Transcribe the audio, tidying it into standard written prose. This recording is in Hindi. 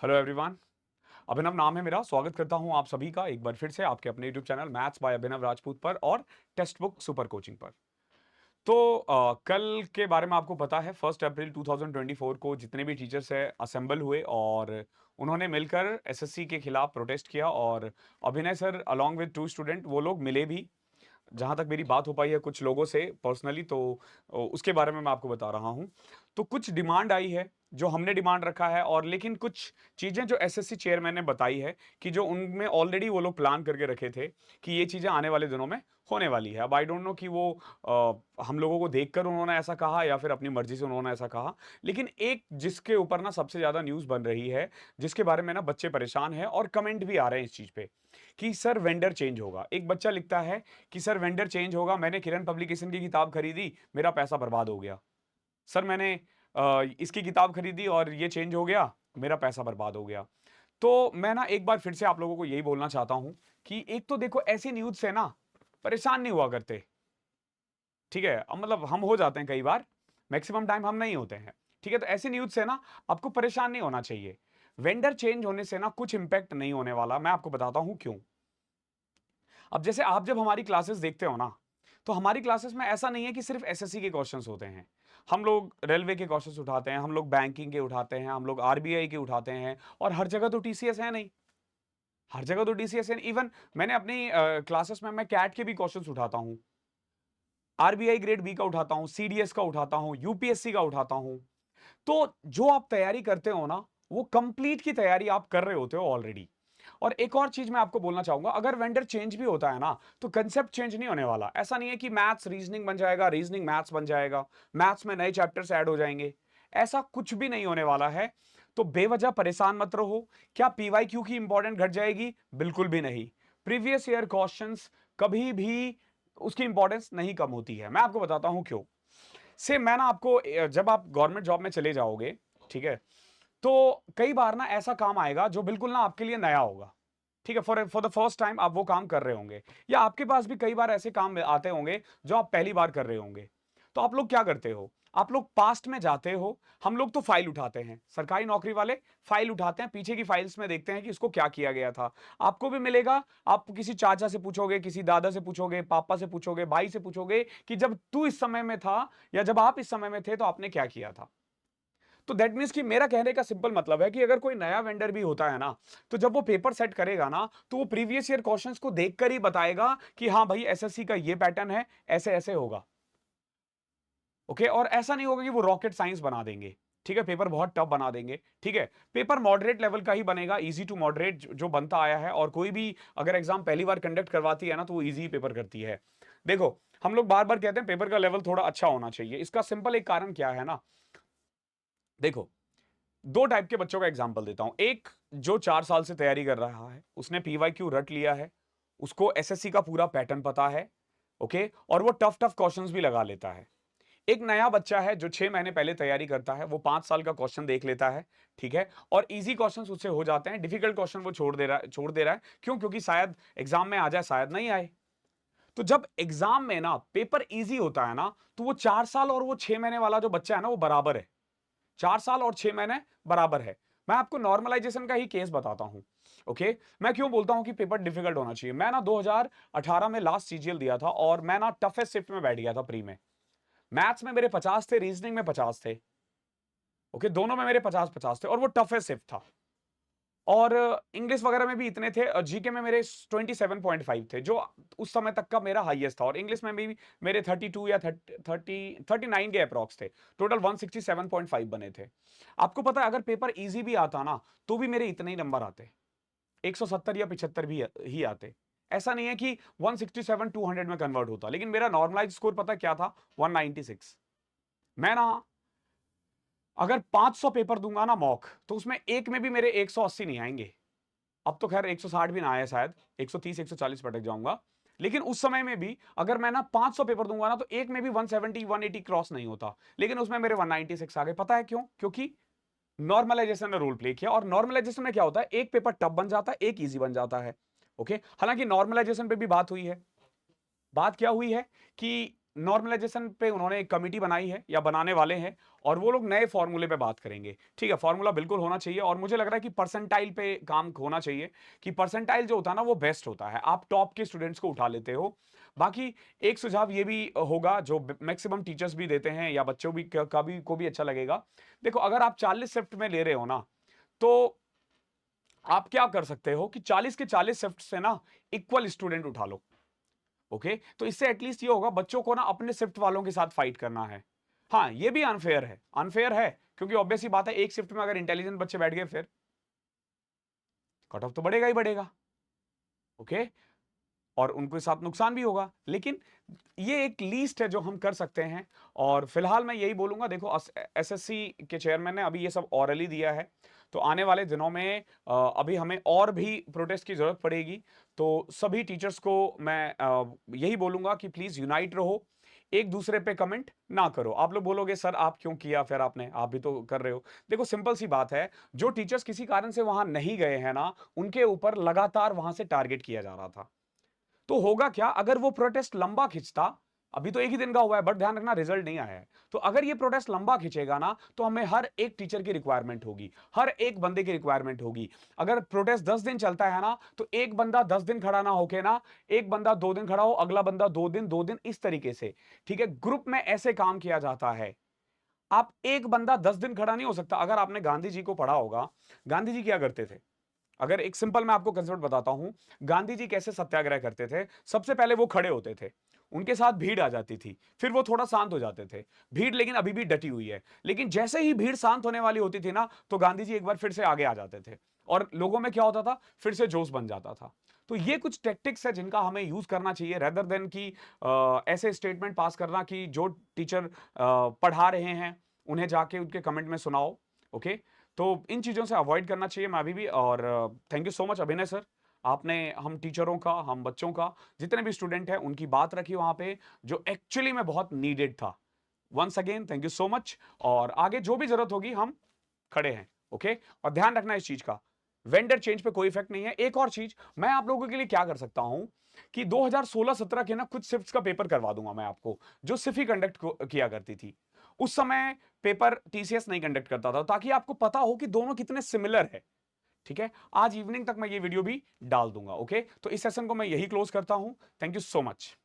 Hello everyone. अभिनव नाम है मेरा। स्वागत करता हूं आप सभी का एक बार फिर से आपके अपने यूट्यूब चैनल मैथ्स बाय अभिनव राजपूत पर और टेक्स्ट बुक सुपर कोचिंग पर। तो कल के बारे में आपको पता है 1 अप्रैल 2024 को जितने भी टीचर्स है असेंबल हुए और उन्होंने मिलकर एसएससी के खिलाफ प्रोटेस्ट किया और अभिनय सर अलॉन्ग विद 2 स्टूडेंट वो लोग मिले भी। जहाँ तक मेरी बात हो पाई है कुछ लोगों से पर्सनली, तो उसके बारे में मैं आपको बता रहा हूँ। तो कुछ डिमांड आई है जो हमने डिमांड रखा है, और लेकिन कुछ चीज़ें जो एसएससी चेयरमैन ने बताई है कि जो उनमें ऑलरेडी वो लोग प्लान करके रखे थे कि ये चीज़ें आने वाले दिनों में होने वाली है। अब आई डोंट नो कि वो हम लोगों को देखकर उन्होंने ऐसा कहा या फिर अपनी मर्जी से उन्होंने ऐसा कहा। लेकिन एक जिसके ऊपर ना सबसे ज़्यादा न्यूज़ बन रही है, जिसके बारे में ना बच्चे परेशान हैं और कमेंट भी आ रहे हैं इस चीज़ पे कि सर वेंडर चेंज होगा। एक बच्चा लिखता है कि सर वेंडर चेंज होगा, मैंने किरण पब्लिकेशन की किताब खरीदी, मेरा पैसा बर्बाद हो गया। सर मैंने इसकी किताब खरीदी और ये चेंज हो गया, मेरा पैसा बर्बाद हो गया। तो मैं ना एक बार फिर से आप लोगों को यही बोलना चाहता हूं कि एक तो देखो ऐसी न्यूज़ से ना परेशान नहीं हुआ करते, ठीक है? मतलब हम हो जाते हैं कई बार, मैक्सिमम टाइम हम नहीं होते हैं, ठीक है? तो ऐसी न्यूज़ से ना आपको परेशान नहीं होना चाहिए। वेंडर चेंज होने से ना कुछ इंपैक्ट नहीं होने वाला, मैं आपको बताता हूं क्यों। अब जैसे आप जब हमारी क्लासेस देखते हो ना, तो हमारी क्लासेस में ऐसा नहीं है कि सिर्फ एसएससी के क्वेश्चंस होते हैं। हम लोग रेलवे के क्वेश्चंस उठाते हैं, हम लोग बैंकिंग के उठाते हैं, हम लोग आरबीआई के उठाते हैं, और हर जगह तो टीसीएस है नहीं। हर जगह तो टीसीएस है नहीं। इवन मैंने अपनी क्लासेस में मैं कैट के भी क्वेश्चंस उठाता हूँ, आरबीआई ग्रेड बी का उठाता हूँ, सीडीएस का उठाता हूँ, यूपीएससी का उठाता हूँ। तो जो आप तैयारी करते हो ना, वो कंप्लीट की तैयारी आप कर रहे होते हो ऑलरेडी। और एक और चीज मैं आपको बोलना चाहूंगा, अगर वेंडर चेंज भी होता है ना, तो कंसेप्ट चेंज नहीं होने वाला। ऐसा नहीं है कि मैथ्स रीजनिंग बन जाएगा, रीजनिंग मैथ्स बन जाएगा, मैथ्स में नए चैप्टर्स ऐड हो जाएंगे। ऐसा कुछ भी नहीं होने वाला है। तो बेवजह परेशान मत रहो। क्या पीवाईक्यू की इंपॉर्टेंट घट जाएगी? बिल्कुल भी नहीं। प्रीवियस ईयर क्वेश्चंस कभी भी उसकी इंपॉर्टेंस नहीं कम होती है। मैं आपको बताता हूं क्यों। से मैं ना आपको जब आप गवर्नमेंट जॉब में चले जाओगे, ठीक है, तो कई बार ना ऐसा काम आएगा जो बिल्कुल ना आपके लिए नया होगा। ठीक है, फॉर द फर्स्ट टाइम आप वो काम कर रहे होंगे, या आपके पास भी कई बार ऐसे काम आते होंगे जो आप पहली बार कर रहे होंगे। तो आप लोग क्या करते हो? आप लोग पास्ट में जाते हो। हम लोग तो फाइल उठाते हैं, सरकारी नौकरी वाले फाइल उठाते हैं, पीछे की फाइल्स में देखते हैं कि इसको क्या किया गया था। आपको भी मिलेगा। आप किसी चाचा से पूछोगे, किसी दादा से पूछोगे, पापा से पूछोगे, भाई से पूछोगे कि जब तू इस समय में था या जब आप इस समय में थे तो आपने क्या किया था। तो दैट मीन्स कि मेरा कहने का सिंपल मतलब है कि अगर कोई नया वेंडर भी होता है ना, तो जब वो पेपर सेट करेगा ना, तो वो प्रीवियस ईयर क्वेश्चंस को देखकर ही बताएगा कि हाँ भाई एसएससी का ये पैटर्न है, ऐसे ऐसे होगा। ओके, और ऐसा नहीं होगा कि वो रॉकेट साइंस बना देंगे। ठीक है, पेपर बहुत टफ बना देंगे। ठीक है, पेपर मॉडरेट लेवल का ही बनेगा, इजी टू मॉडरेट जो बनता आया है। और कोई भी अगर एग्जाम पहली बार कंडक्ट करवाती है ना, तो वो इजी पेपर करती है। देखो, हम लोग बार बार कहते हैं पेपर का लेवल थोड़ा अच्छा होना चाहिए। इसका सिंपल एक कारण क्या है ना, देखो, दो टाइप के बच्चों का एग्जाम्पल देता हूं। एक जो 4 साल से तैयारी कर रहा है, उसने पीवाईक्यू रट लिया है, उसको एसएससी का पूरा पैटर्न पता है, ओके, और वो टफ टफ क्वेश्चंस भी लगा लेता है। एक नया बच्चा है जो 6 महीने पहले तैयारी करता है, वो 5 साल का क्वेश्चन देख लेता है, ठीक है, और इजी क्वेश्चंस उससे हो जाते हैं, डिफिकल्ट क्वेश्चन वो छोड़ दे रहा है। क्यों? क्योंकि शायद एग्जाम में आ जाए, शायद नहीं आए। तो जब एग्जाम में ना पेपर इजी होता है ना, तो वो 4 साल और वो 6 महीने वाला जो बच्चा है ना, वो बराबर है। 4 साल और 6 महीने बराबर है। मैं आपको नॉर्मलाइजेशन का ही केस बताता हूं। ओके, मैं क्यों बोलता हूं कि पेपर डिफिकल्ट होना चाहिए। मैं ना 2018 में लास्ट सीजीएल दिया था, और मैं ना टफेस्ट शिफ्ट में बैठ गया था प्री में। मैथ्स में मेरे 50 थे, रीजनिंग में 50 थे। ओके, दोनों में मेरे 50-50 थे, और वो टफेस्ट शिफ्ट था। और इंग्लिश वगैरह में भी इतने थे, और जीके में मेरे 27.5 थे, जो उस समय तक का मेरा हाईएस्ट था। और इंग्लिश में भी मेरे 32 या 39 के अप्रॉक्स थे। टोटल 167.5 बने थे। आपको पता है, अगर पेपर इजी भी आता ना, तो भी मेरे इतने ही नंबर आते, 170 या 75 भी ही आते। ऐसा नहीं है कि 167 200 में कन्वर्ट होता। लेकिन मेरा नॉर्मलाइज स्कोर पता क्या था? 196। मैं ना अगर 500 पेपर दूंगा ना मॉक, तो उसमें एक में भी मेरे 180 नहीं आएंगे। अब तो खैर 160 भी ना आए, शायद 130 140 पटक जाऊंगा। लेकिन उस समय में भी अगर मैं ना 500 पेपर दूंगा ना, तो एक में भी 170 180 क्रॉस नहीं होता। लेकिन उसमें मेरे 196 आ गए। पता है क्यों? क्योंकि नॉर्मलाइजेशन ने रोल प्ले किया। और नॉर्मलाइजेशन में क्या होता है, एक पेपर टफ बन जाता है, एक ईजी बन जाता है। ओके, हालांकि नॉर्मलाइजेशन पे भी बात हुई है। बात क्या हुई है कि नॉर्मलाइजेशन पे उन्होंने एक कमिटी बनाई है या बनाने वाले हैं और वो लोग नए फॉर्मूले पे बात करेंगे। ठीक है, फॉर्मूला बिल्कुल होना चाहिए और मुझे लग रहा है कि परसेंटाइल पे काम होना चाहिए कि परसेंटाइल जो होता है ना वो बेस्ट होता है। आप टॉप के स्टूडेंट्स को उठा लेते हो। बाकी एक सुझाव ये भी होगा जो मैक्सिमम टीचर्स भी देते हैं या बच्चों भी का भी को भी अच्छा लगेगा। देखो, अगर आप 40 शिफ्ट में ले रहे हो ना, तो आप क्या कर सकते हो कि 40 के 40 शिफ्ट से ना इक्वल स्टूडेंट उठा लो। ओके, तो इससे एटलीस्ट ये होगा बच्चों को ना अपने शिफ्ट वालों के साथ फाइट करना है। हाँ, ये भी अनफेयर है क्योंकि ऑब्वियस ही बात है, एक शिफ्ट में अगर इंटेलिजेंट बच्चे बैठ गए फिर कट ऑफ तो बढ़ेगा ही बढ़ेगा। ओके, और उनके साथ नुकसान भी होगा, लेकिन ये एक लीस्ट है जो हम कर सकते हैं। और फिलहाल मैं यही बोलूंगा, देखो एसएससी के चेयरमैन ने अभी ये सब ऑरली दिया है, तो आने वाले दिनों में अभी हमें और भी प्रोटेस्ट की जरूरत पड़ेगी। तो सभी टीचर्स को मैं यही बोलूंगा कि प्लीज यूनाइट रहो, एक दूसरे पे कमेंट ना करो। आप लोग बोलोगे सर आप क्यों किया, फिर आपने आप भी तो कर रहे हो। देखो सिंपल सी बात है, जो टीचर्स किसी कारण से वहां नहीं गए हैं ना, उनके ऊपर लगातार वहां से टारगेट किया जा रहा था। तो होगा क्या, अगर वो प्रोटेस्ट लंबा खिंचता, अभी तो एक ही दिन का हुआ है बट ध्यान रखना रिजल्ट नहीं आया है, तो अगर ये प्रोटेस्ट लंबा खिंचेगा ना, तो हमें हर एक टीचर की रिक्वायरमेंट होगी, हर एक बंदे की रिक्वायरमेंट होगी। अगर प्रोटेस्ट 10 दिन चलता है ना, तो एक बंदा 10 दिन खड़ा ना होके ना, एक बंदा 2 दिन खड़ा हो, अगला बंदा 2 दिन, इस तरीके से। ठीक है, ग्रुप में ऐसे काम किया जाता है। आप एक बंदा 10 दिन खड़ा नहीं हो सकता। अगर आपने गांधी जी को पढ़ा होगा, गांधी जी क्या करते थे, अगर एक सिंपल मैं आपको कंसेप्ट बताता हूं, गांधी जी कैसे सत्याग्रह करते थे। सबसे पहले वो खड़े होते थे, उनके साथ भीड़ आ जाती थी, फिर वो थोड़ा शांत हो जाते थे। भीड़ लेकिन अभी भी डटी हुई है, लेकिन जैसे ही भीड़ शांत होने वाली होती थी ना, तो गांधी जी एक बार फिर से आगे आ जाते थे और लोगों में क्या होता था, फिर से जोश बन जाता था। तो ये कुछ टेक्टिक्स है जिनका हमें यूज करना चाहिए, रेदर देन कि ऐसे स्टेटमेंट पास करना कि जो टीचर पढ़ा रहे हैं उन्हें जाके उनके कमेंट में सुनाओ। ओके, तो इन चीज़ों से अवॉइड करना चाहिए मैं अभी भी। और थैंक यू सो मच अभिनय सर, आपने हम टीचरों का, हम बच्चों का, जितने भी स्टूडेंट हैं उनकी बात रखी वहाँ पे, जो एक्चुअली में बहुत नीडेड था। Once again thank you so much, और आगे जो भी ज़रूरत होगी हम खड़े हैं। ओके, और ध्यान रखना इस चीज़ का, वेंडर चेंज पे कोई इफेक्ट नहीं है। एक और चीज़ मैं आप लोगों के लिए क्या कर सकता हूं कि 2016-17 के ना कुछ शिफ्ट्स का पेपर करवा दूंगा मैं आपको, जो सिर्फ कंडक्ट किया करती थी। उस समय पेपर टीसीएस नहीं कंडक्ट करता था, ताकि आपको पता हो कि दोनों कितने सिमिलर है। ठीक है, आज इवनिंग तक मैं ये वीडियो भी डाल दूंगा। ओके, तो इस सेशन को मैं यही क्लोज करता हूं। Thank you so much.